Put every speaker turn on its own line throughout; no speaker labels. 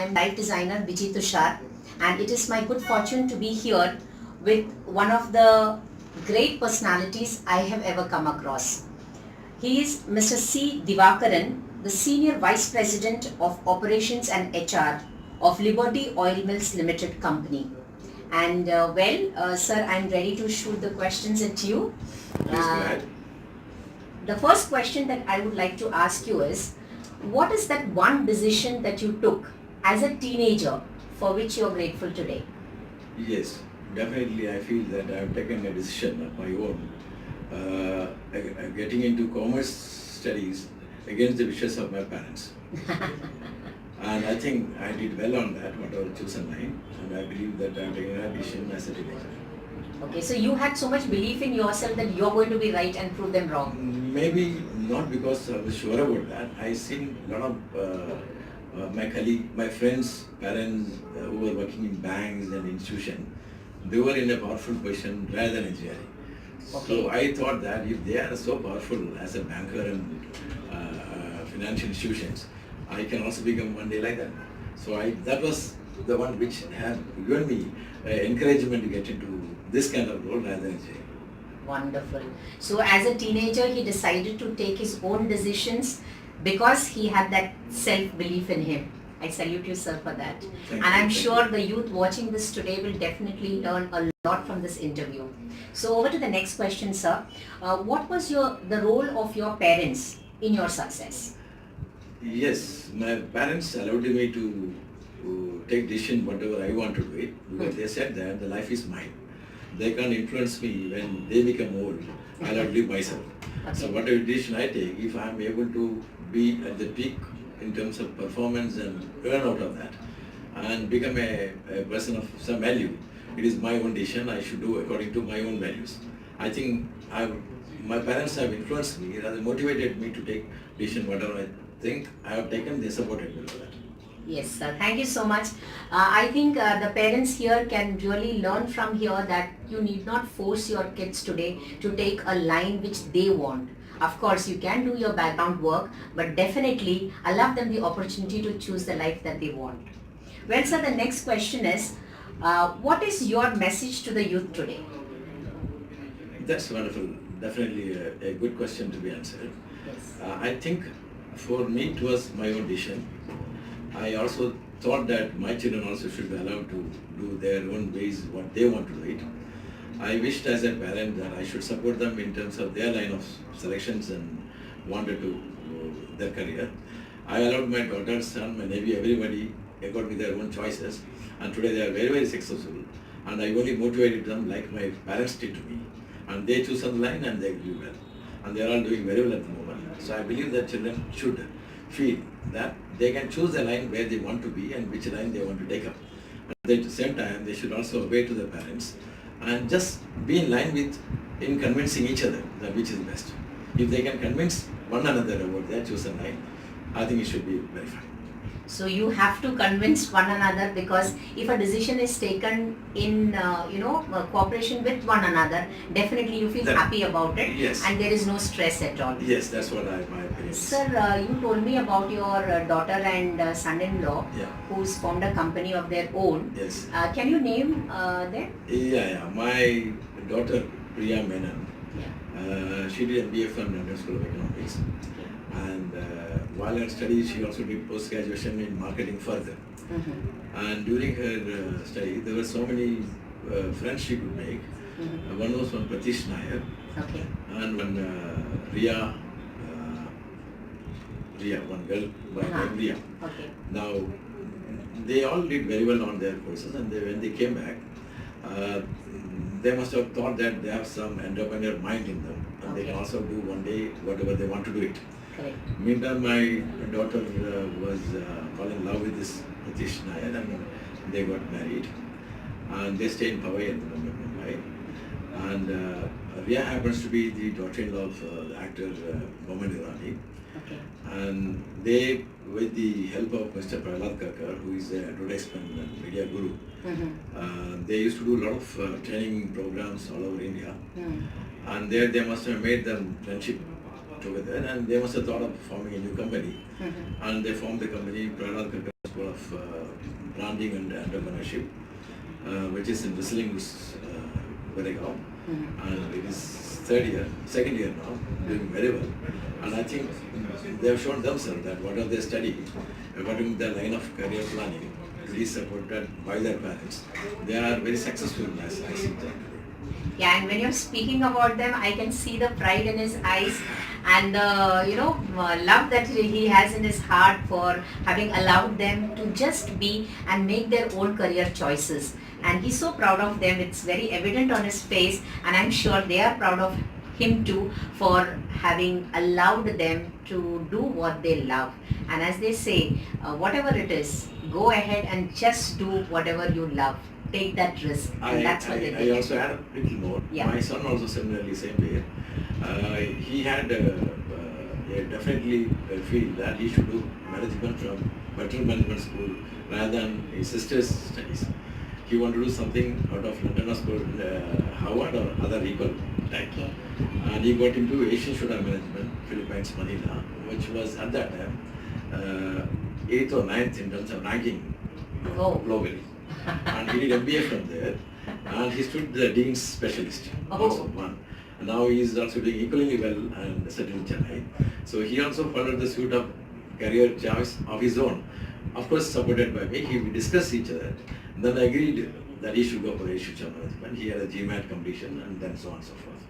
I'm Life Designer Biji Tushar, and it is my good fortune to be here with one of the great personalities I have ever come across. He is Mr. C Divakaran, the Senior Vice President of Operations and HR of Liberty Oil Mills Limited Company. And sir, I'm ready to shoot the questions at you.
Please go ahead.
The first question that I would like to ask you is, what is that one decision that you took as a teenager for which you are grateful today?
Yes, definitely I feel that I have taken a decision of my own, getting into commerce studies against the wishes of my parents. And I think I did well on that, whatever chosen line, and I believe that I am taking a decision as a teenager.
Okay, so you had so much belief in yourself that you're going to be right and prove them wrong.
Maybe not because I was sure about that. I seen a lot of my friends, parents who were working in banks and institutions. They were in a powerful position rather than engineering.
Okay.
So I thought that if they are so powerful as a banker and financial institutions, I can also become one day like that. So that was the one which had given me encouragement to get into this kind of role rather than engineering.
Wonderful. So as a teenager, he decided to take his own decisions because he had that self-belief in him. I salute you, sir, for that.
Thank
I'm
you.
sure the youth watching this today will definitely learn a lot from this interview. So over to the next question, sir. What was the role of your parents in your success?
Yes, my parents allowed me to take decision whatever I want to do it, because they said that the life is mine. They can't influence me when they become old. I'll outlive myself.
Okay.
So whatever decision I take, if I'm able to be at the peak in terms of performance and earn out of that and become a person of some value, it is my own decision. I should do according to my own values. I think my parents have influenced me, rather motivated me to take decision whatever I think I have taken. They supported me for that.
Yes, sir. Thank you so much. I think the parents here can really learn from here that you need not force your kids today to take a line which they want. Of course, you can do your background work, but definitely allow them the opportunity to choose the life that they want. Well, sir, the next question is, what is your message to the youth today?
That's wonderful. Definitely a good question to be answered.
Yes.
I think for me it was my own decision. I also thought that my children also should be allowed to do their own ways what they want to do it. I wished as a parent that I should support them in terms of their line of selections and wanted to their career. I allowed my daughter, son, my nephew, everybody according to their own choices, and today they are very, very successful. And I only motivated them like my parents did to me. And they choose on the line and they do well. And they are all doing very well at the moment. So I believe that children should feel that they can choose the line where they want to be and which line they want to take up. At the same time, they should also obey to their parents and just be in line with in convincing each other that which is best. If they can convince one another about their chosen line, I think it should be very fine.
So you have to convince one another, because if a decision is taken in cooperation with one another, definitely you feel happy about it.
Yes.
And there is no stress at all.
Yes, that's what my opinion is.
Sir, you told me about your daughter and son-in-law,
Yeah.
who's formed a company of their own.
Yes.
Can you name them?
Yeah. My daughter, Priya Menon,
Yeah.
she did MBA from London School of Economics. And while her studies, she also did post-graduation in marketing further.
Mm-hmm.
And during her study, there were so many friends she could make.
Mm-hmm.
One was one Pratish Nair,
Okay.
and one Riya, one girl by name Riya.
Okay.
Now, they all did very well on their courses, and when they came back, they must have thought that they have some entrepreneur mind in them, and they can also do one day whatever they want to do it.
Correct.
Meanwhile, my daughter was fall in love with this Pratish Nair, and they got married, and they stay in Powai at the moment, Mumbai. And Riya happens to be the daughter-in-law of the actor Mohammed Irani.
Okay.
And they, with the help of Mr. Prahlad Kakkar, who is an advertisement and media guru, they used to do a lot of training programs all over India. And there they must have made them friendship together, and they must have thought of forming a new company. And they formed the company. Prahlad Kakkar School of Branding and Entrepreneurship, which is in Whistling, Veregaon. And it is second year now, doing very well. And I think they have shown themselves that whatever they study, according to their line of career planning, to be supported by their parents, they are very successful as I see them.
Yeah, and when you're speaking about them, I can see the pride in his eyes and the love that he has in his heart for having allowed them to just be and make their own career choices. And he's so proud of them. It's very evident on his face, and I'm sure they are proud of him too for having allowed them to do what they love. And as they say, whatever it is, go ahead and just do whatever you love. Take that risk, and that's what they did.
I also add a little more.
Yeah.
My son also similarly same way. He had definitely feel that he should do management from Better Management School rather than his sister's studies. He wanted to do something out of London School, Harvard or other equal type.
Okay.
And he got into Asian Student Management, Philippines, Manila, which was at that time 8th or 9th in terms of ranking globally. And he did MBA from there, and he stood the Dean's Specialist, also one. And now he is also doing equally well and settled in Chennai. So he also followed the suit of career choice of his own. Of course, supported by me, we discussed each other. And then I agreed that he should go for Institute of Management. He had a GMAT completion and then so on and so forth.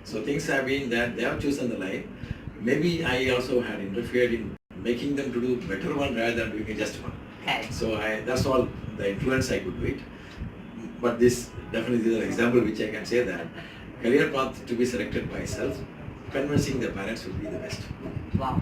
So things have been that they have chosen the line. Maybe I also had interfered in making them to do better one rather than doing just one.
Okay.
So that's all the influence I could do it. But this definitely is an example which I can say that career path to be selected by self, convincing the parents would be the best.
Wow.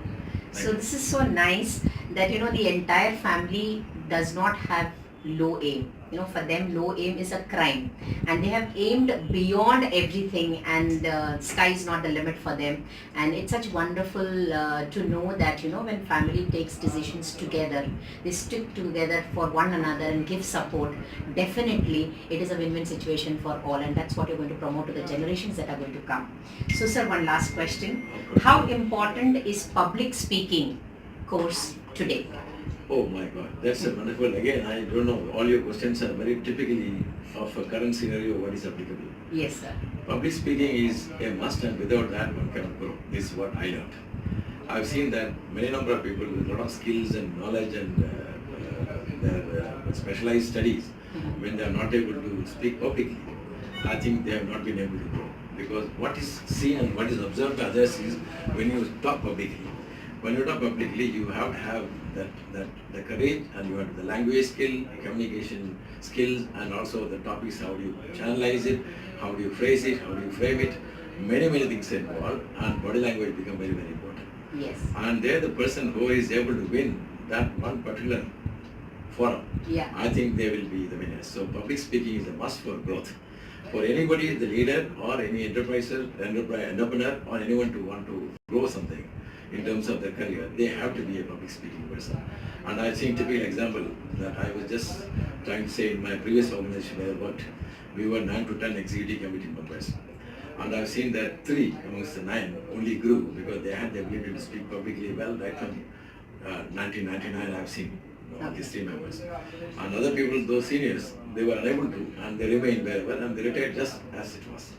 So this is so nice that the entire family does not have low aim. For them low aim is a crime, and they have aimed beyond everything, and sky is not the limit for them. And it's such wonderful to know that when family takes decisions together, they stick together for one another and give support. Definitely it is a win-win situation for all, and that's what you're going to promote to the generations that are going to come. So sir, one last question. How important is public speaking course today?
Oh my God, that's a wonderful. Again, I don't know, all your questions are very typically of a current scenario, what is applicable.
Yes, sir.
Public speaking is a must, and without that one cannot grow. This is what I learned. I've seen that many number of people with a lot of skills and knowledge and their specialized studies, when they are not able to speak publicly, I think they have not been able to grow. Because what is seen and what is observed by others is when you talk publicly. When you talk publicly, you have to have the courage, and you have the language skill, communication skills, and also the topics, how do you channelize it, how do you phrase it, how do you frame it. Many things involved, and body language become very important.
Yes.
And there the person who is able to win that one particular forum,
yeah,
I think they will be the winners. So public speaking is a must for growth. For anybody, the leader or any entrepreneur or anyone to want to grow something in terms of their career, they have to be a public speaking person. And I think typical example that I was just trying to say in my previous organization where I worked, we were 9 to 10 executive committee members. And I've seen that 3 amongst the 9 only grew because they had the ability to speak publicly well. Right from 1999 I've seen these 3 members. And other people, those seniors, they were unable to, and they remained very well, and they retired just as it was.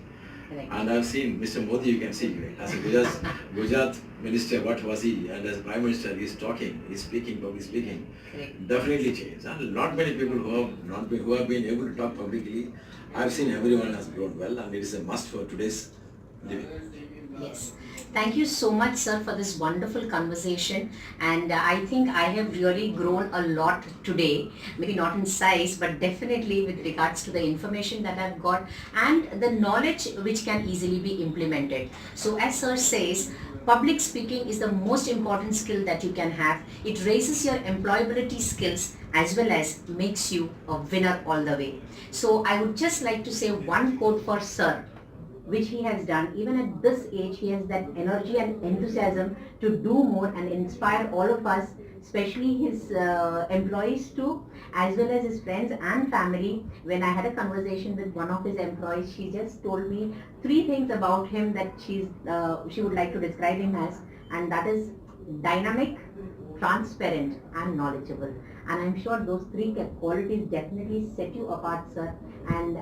Correct.
And I've seen Mr. Modi, you can see, as a Gujarat minister, what was he? And as Prime Minister, he's talking, he's speaking, public speaking.
Correct.
Definitely changed. And not many people who have been able to talk publicly, I've seen everyone has grown well, and it is a must for today's living.
Yes. Thank you so much, sir, for this wonderful conversation. And I think I have really grown a lot today. Maybe not in size, but definitely with regards to the information that I've got and the knowledge which can easily be implemented. So as sir says, public speaking is the most important skill that you can have. It raises your employability skills as well as makes you a winner all the way. So I would just like to say one quote for sir, which he has done. Even at this age, he has that energy and enthusiasm to do more and inspire all of us, especially his employees too, as well as his friends and family. When I had a conversation with one of his employees, she just told me 3 things about him that she would like to describe him as, and that is dynamic, transparent and knowledgeable. And I'm sure those three qualities definitely set you apart, sir. And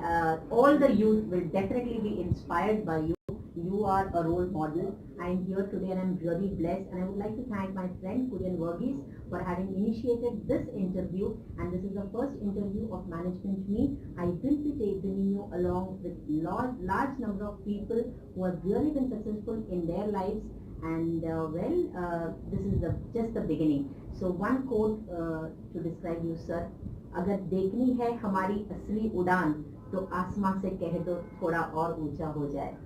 all the youth will definitely be inspired by you. You are a role model. I'm here today and I'm really blessed. And I would like to thank my friend Kurian Verghese for having initiated this interview. And this is the first interview of Management Me. I will be bringing you along with large number of people who have really been successful in their lives. And this is just the beginning. So one quote to describe you, sir. अगर देखनी है हमारी असली उड़ान तो आसमां से कह दो थोड़ा और ऊंचा हो जाए.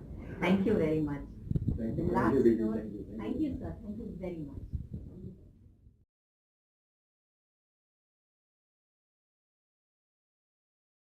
Thank you very much.
Thank
The
you.
last
Thank you,
note.
Biji.
Thank you, sir. Thank you very much.